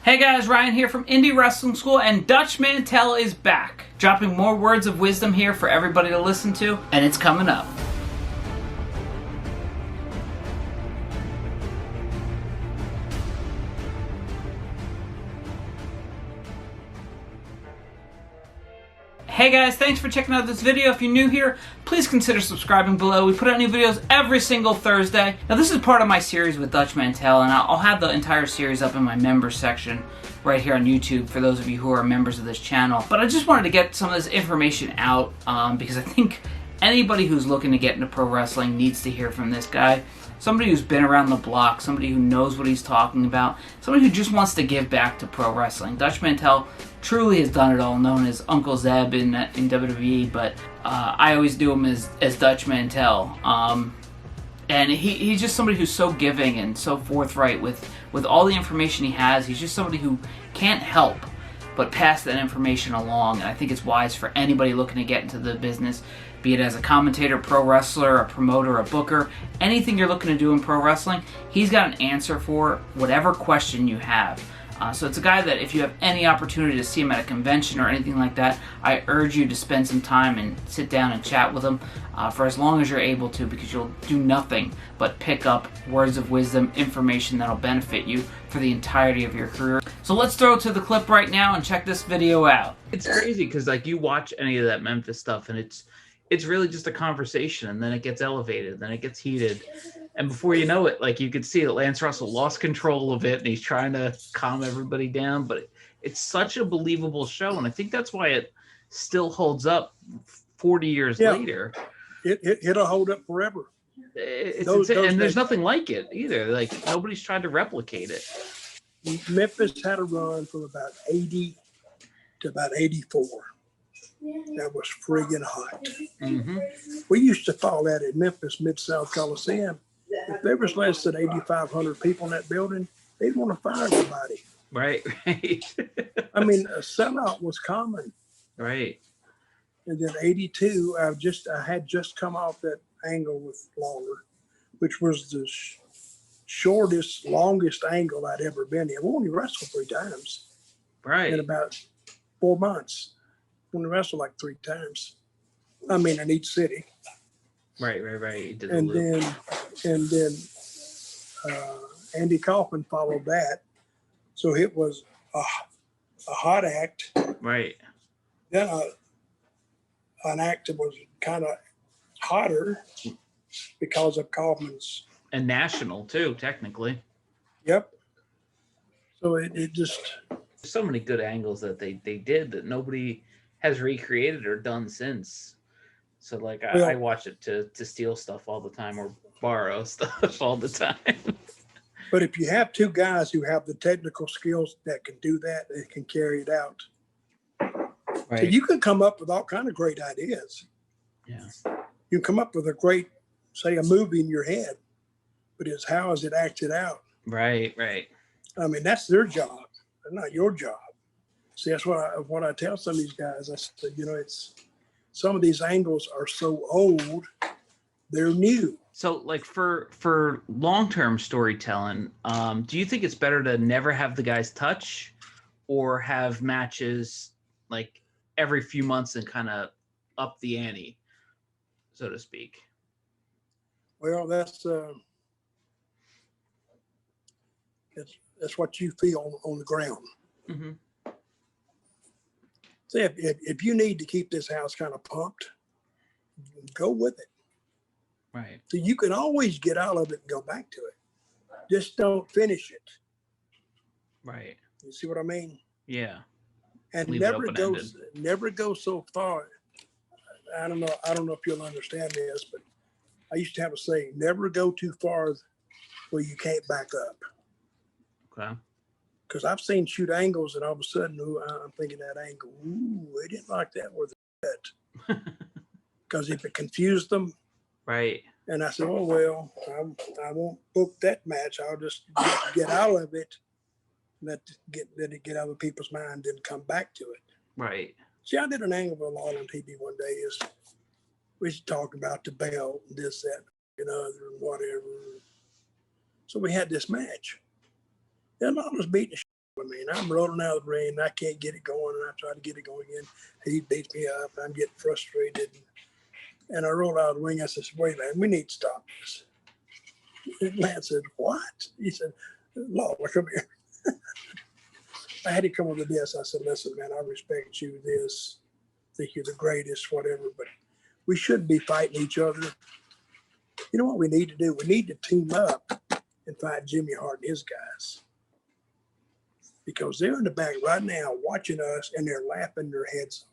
Hey guys, Ryan here from Indy Wrestling School, and Dutch Mantell is back, dropping more words of wisdom here for everybody to listen to, and it's coming up. Hey guys, thanks for checking out this video. If you're new here, please consider subscribing below. We put out new videos every single Thursday. Now this is part of my series with Dutch Mantell, and I'll have the entire series up in my members section right here on YouTube for those of you who are members of this channel. But I just wanted to get some of this information out because I think anybody who's looking to get into pro wrestling needs to hear from this guy. Somebody who's been around the block, somebody who knows what he's talking about, somebody who just wants to give back to pro wrestling. Dutch Mantell truly has done it all, known as Uncle Zeb in WWE, but I always do him as Dutch Mantell. And he's just somebody who's so giving and so forthright with all the information he has. He's just somebody who can't help but pass that information along, and I think it's wise for anybody looking to get into the business, be it as a commentator, pro wrestler, a promoter, a booker, anything you're looking to do in pro wrestling, he's got an answer for whatever question you have. So it's a guy that if you have any opportunity to see him at a convention or anything like that, I urge you to spend some time and sit down and chat with him for as long as you're able to, because you'll do nothing but pick up words of wisdom, information that'll benefit you for the entirety of your career. So let's throw to the clip right now and check this video out. It's crazy because like you watch any of that Memphis stuff and it's really just a conversation, and then it gets elevated, then it gets heated. And before you know it, like you could see that Lance Russell lost control of it and he's trying to calm everybody down. But it's such a believable show. And I think that's why it still holds up 40 years later. It'll hold up forever. And there's nothing like it either. Like nobody's tried to replicate it. Memphis had a run from about 80 to about 84. That was friggin' hot. Mm-hmm. We used to call that at Memphis Mid-South Coliseum. If there was less than 8,500 people in that building, they'd want to fire everybody. Right. I mean, a sellout was common. Right. And then 82, I had just come off that angle with Longer, which was the shortest, longest angle I'd ever been in. We only wrestled 3 times. Right. In about 4 months. We only wrestled like 3 times. I mean, in each city. Right. And then Andy Kaufman followed that. So it was a hot act. Right. Then an act that was kind of hotter because of Kaufman's. And national too, technically. Yep. So it just. There's so many good angles that they did that nobody has recreated or done since. So like I watch it to steal stuff all the time or borrow stuff all the time. But if you have 2 guys who have the technical skills that can do that, they can carry it out. Right. So you can come up with all kind of great ideas. Yeah. You come up with a great, say, a movie in your head, but it's how is it acted out? Right. I mean, that's their job, not your job. See, that's what I tell some of these guys. I said, it's some of these angles are so old, they're new. So, like for long-term storytelling, do you think it's better to never have the guys touch, or have matches like every few months and kind of up the ante, so to speak? Well, that's what you feel on the ground. Mm-hmm. So if you need to keep this house kind of pumped, go with it. Right. So you can always get out of it and go back to it. Just don't finish it. Right. You see what I mean? Yeah. And never go so far. I don't know if you'll understand this, but I used to have a saying: never go too far where you can't back up. Okay. Because I've seen shoot angles, and all of a sudden, I'm thinking that angle. Ooh, they didn't like that with that. Because if it confused them. Right. And I said, well, I won't book that match. I'll just get out of it, let it get out of people's mind, and come back to it. Right. See, I did an angle a lot on TV one day. We should talk about the belt and this, that, and other, and whatever. So we had this match. And I was beating the shit mean, I'm rolling out of the ring, and I can't get it going, and I try to get it going again. He beats me up, and I'm getting frustrated. And I roll out of the ring. I said, wait, man, we need to stop this. And Lance said, what? He said, Lawler, come here. I had to come on the desk. I said, listen, man, I respect you, this. I think you're the greatest, whatever, but we shouldn't be fighting each other. You know what we need to do? We need to team up and fight Jimmy Hart and his guys. Because they're in the back right now watching us, and they're laughing their heads off.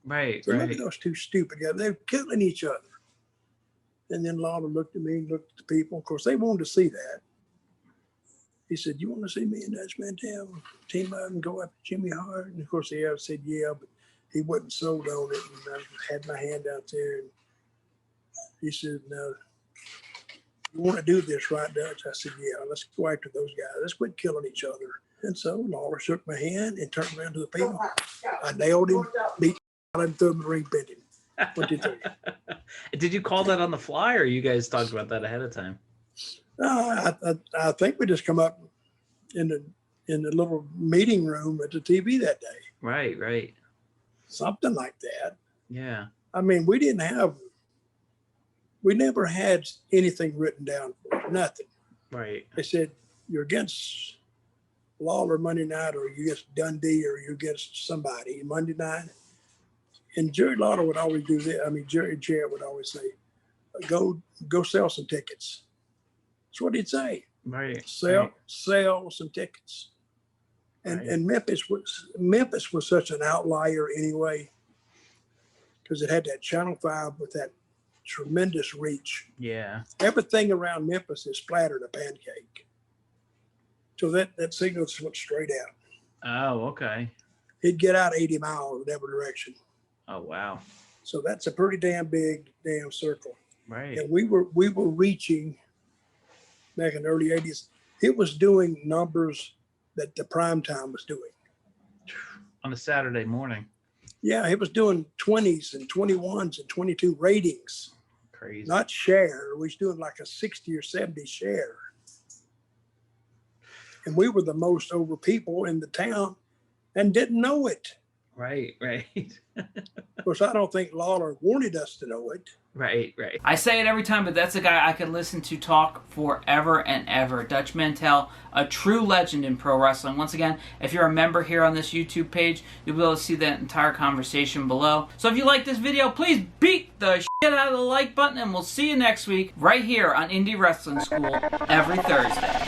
Right, So right. look at those two stupid guys. They're killing each other. And then Lawler looked at me, looked at the people. Of course, they wanted to see that. He said, you want to see me and Dutch Mantell team up and go after Jimmy Hart? And of course, the other said, yeah, but he wasn't sold on it. And I had my hand out there. And he said, no, you want to do this, right, Dutch? I said, yeah, let's go after those guys. Let's quit killing each other. And so Lawler shook my hand and turned around to the people. I nailed him, beat him, and threw him in the ring, bent him. 1, 2, 3. Did you call that on the fly, or you guys talked about that ahead of time? I think we just come up in the little meeting room at the TV that day. Right, right. Something like that. Yeah. I mean, we never had anything written down for it, nothing. Right. They said, you're against Lawler Monday night, or you against Dundee, or you against somebody Monday night. And Jerry Lawler would always do that. I mean, Jerry Jarrett would always say, go sell some tickets. That's what he'd say. Right. Sell some tickets. And Right. and Memphis was such an outlier anyway, because it had that Channel 5 with that tremendous reach. Yeah. Everything around Memphis is flat or a pancake. So that signal just went straight out. Oh, okay. It'd get out 80 miles in every direction. Oh, wow. So that's a pretty damn big circle. Right. And we were reaching back in the early 80s. It was doing numbers that the prime time was doing. On a Saturday morning. Yeah, it was doing 20s and 21s and 22 ratings, Crazy. not share. It was doing like a 60 or 70 share. And we were the most over people in the town and didn't know it. Right, right. Of course, I don't think Lawler wanted us to know it. Right, right. I say it every time, but that's a guy I could listen to talk forever and ever. Dutch Mantell, a true legend in pro wrestling. Once again, if you're a member here on this YouTube page, you'll be able to see that entire conversation below. So if you like this video, please beat the shit out of the like button, and we'll see you next week right here on Indy Wrestling School every Thursday.